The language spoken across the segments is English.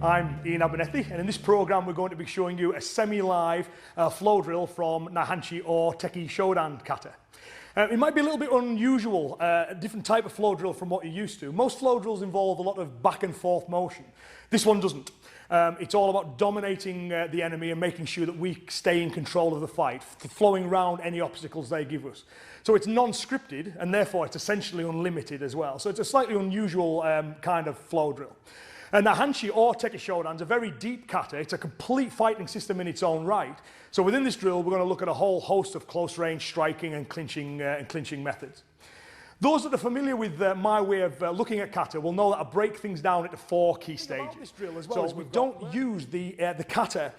I'm Ian Abernethy, and in this program we're going to be showing you a semi-live flow drill from Naihanchi or Tekki Shodan kata. It might be a little bit unusual, a different type of flow drill from what you're used to. Most flow drills involve a lot of back and forth motion. This one doesn't. It's all about dominating the enemy and making sure that we stay in control of the fight, flowing around any obstacles they give us. So it's non-scripted, and therefore it's essentially unlimited as well. So it's a slightly unusual kind of flow drill. Naihanchi or Tekki Shodan is a very deep kata. It's a complete fighting system in its own right. So within this drill, we're going to look at a whole host of close-range striking and clinching methods. Those that are familiar with my way of looking at kata will know that I break things down into 4 key stages. This drill as well, so we don't use the kata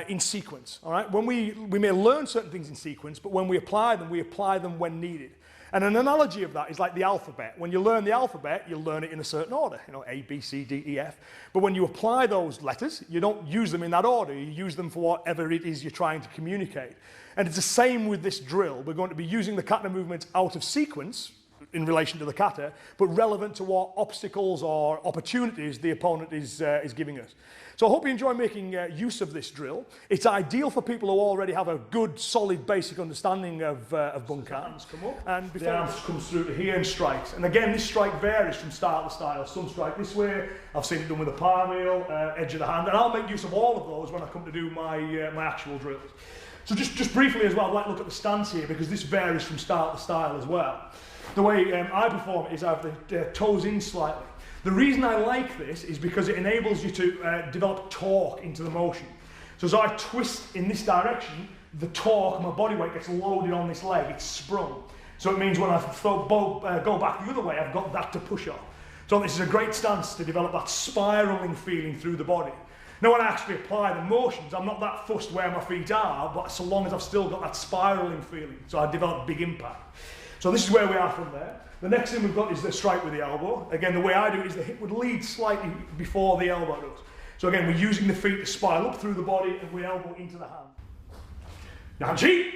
in sequence. All right, when we may learn certain things in sequence, but when we apply them when needed. And an analogy of that is like the alphabet. When you learn the alphabet, you learn it in a certain order, you know, A, B, C, D, E, F. But when you apply those letters, you don't use them in that order. You use them for whatever it is you're trying to communicate. And it's the same with this drill. We're going to be using the kata movements out of sequence in relation to the kata, but relevant to what obstacles or opportunities the opponent is giving us. So I hope you enjoy making use of this drill. It's ideal for people who already have a good, solid, basic understanding of bunkai. Hands come up, and before the arms comes through to here and strikes. And again, this strike varies from style to style. Some strike this way. I've seen it done with a palm heel, edge of the hand, and I'll make use of all of those when I come to do my my actual drills. So just briefly as well, I'd like to look at the stance here because this varies from style to style as well. The way I perform it is I have the toes in slightly. The reason I like this is because it enables you to develop torque into the motion. So as I twist in this direction, the torque, my body weight gets loaded on this leg, it's sprung. So it means when I go back the other way, I've got that to push on. So this is a great stance to develop that spiralling feeling through the body. Now when I actually apply the motions, I'm not that fussed where my feet are, but so long as I've still got that spiralling feeling, so I develop big impact. So this is where we are from there. The next thing we've got is the strike with the elbow. Again, the way I do it is the hip would lead slightly before the elbow does. So again, we're using the feet to spiral up through the body and we elbow into the hand. Naihanchi!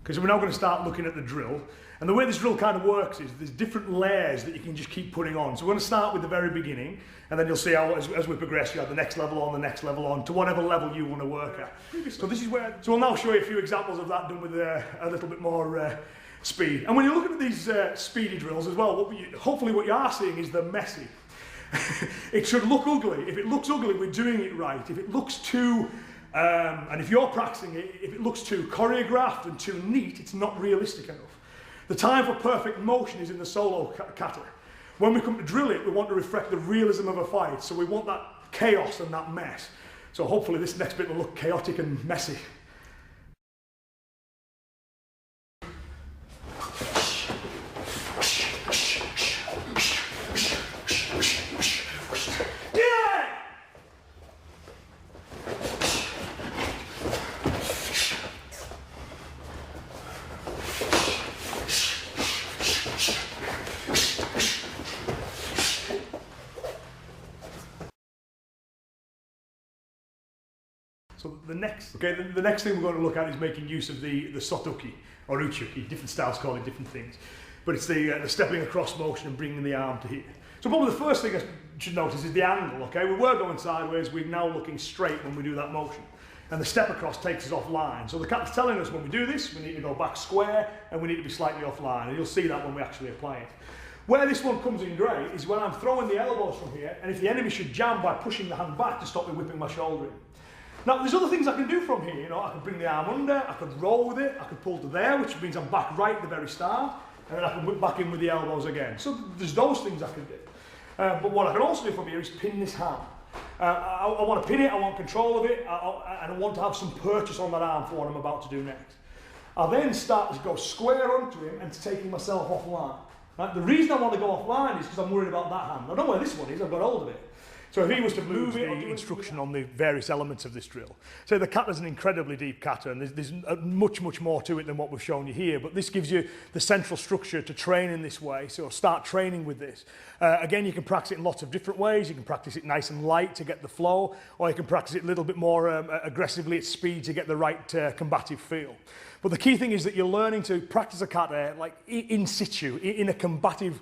Because we're now going to start looking at the drill. And the way this drill kind of works is there's different layers that you can just keep putting on. So we're going to start with the very beginning, and then you'll see how as we progress, you have the next level on, the next level on, to whatever level you want to work at. So this is where, so we'll now show you a few examples of that done with a little bit more speed. And when you're looking at these speedy drills as well, hopefully what you are seeing is they're messy. It should look ugly. If it looks ugly, we're doing it right. If it looks too and if you're practicing it, if it looks too choreographed and too neat, it's not realistic enough. The time for perfect motion is in the solo kata. When we come to drill it, we want to reflect the realism of a fight, so we want that chaos and that mess. So hopefully this next bit will look chaotic and messy. So the next thing we're going to look at is making use of the sotoki or uchuki. Different styles call it different things, but it's the stepping across motion and bringing the arm to here. So probably the first thing I should notice is the angle. Okay, we were going sideways. We're now looking straight when we do that motion, and the step across takes us off line. So the kata's telling us when we do this, we need to go back square and we need to be slightly off line, and you'll see that when we actually apply it. Where this one comes in great is when I'm throwing the elbows from here, and if the enemy should jam by pushing the hand back to stop me whipping my shoulder in. Now, there's other things I can do from here, you know, I could bring the arm under, I could roll with it, I could pull to there, which means I'm back right at the very start, and then I can whip back in with the elbows again. So there's those things I can do. But what I can also do from here is pin this hand. I want to pin it, I want control of it, and I want to have some purchase on that arm for what I'm about to do next. I then start to go square onto him and taking myself offline. Right? The reason I want to go offline is because I'm worried about that hand. I don't know where this one is, I've got hold of it. So if he was to move it, the instruction on the various elements of this drill. So the kata is an incredibly deep kata, and there's much more to it than what we've shown you here, but this gives you the central structure to train in this way, so start training with this. Again, you can practice it in lots of different ways. You can practice it nice and light to get the flow, or you can practice it a little bit more aggressively at speed to get the right combative feel. But the key thing is that you're learning to practice a kata like in situ, in a combative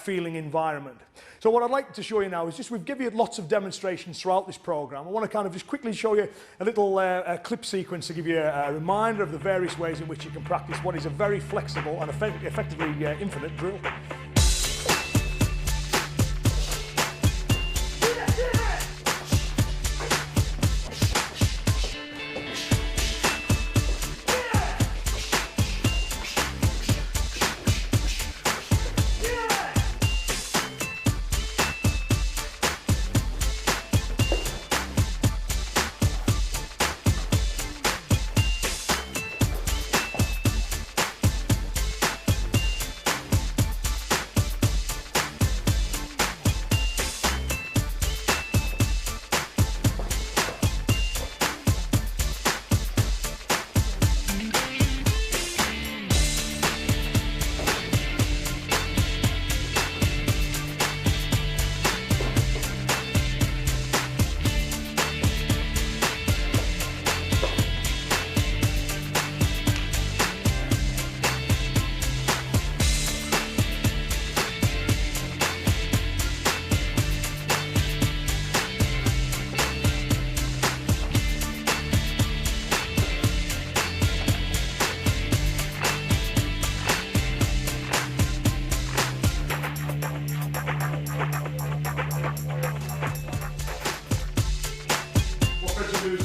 feeling environment. So what I'd like to show you now is just, we've given you lots of demonstrations throughout this program. I want to kind of just quickly show you a little clip sequence to give you a reminder of the various ways in which you can practice what is a very flexible and effectively infinite drill.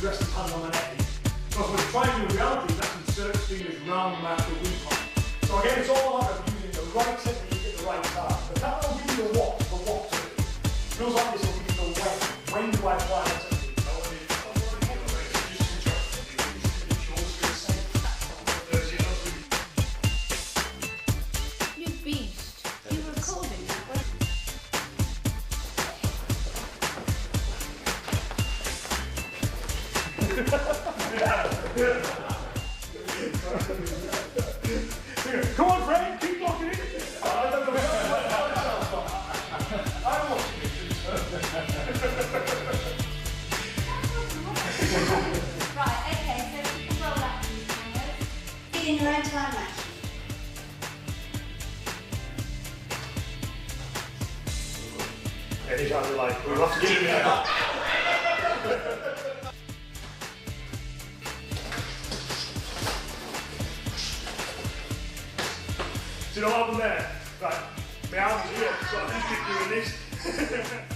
Rest his hand on the neck. Because what he's trying to do in reality is actually insert his fingers round the wing point. So again, it's all about using the right technique at the right time. But that will give you the what to do. Feels like this will give you the when. When do I apply that technique? You beast. You recording that way? Come on, Frank, keep blocking it. Right, okay, so you can roll that in your fingers. Feeling your own time match. Anytime you like, we'll have to give you that. Do you know what happened there? Right, my arm is here, so I just keep doing this.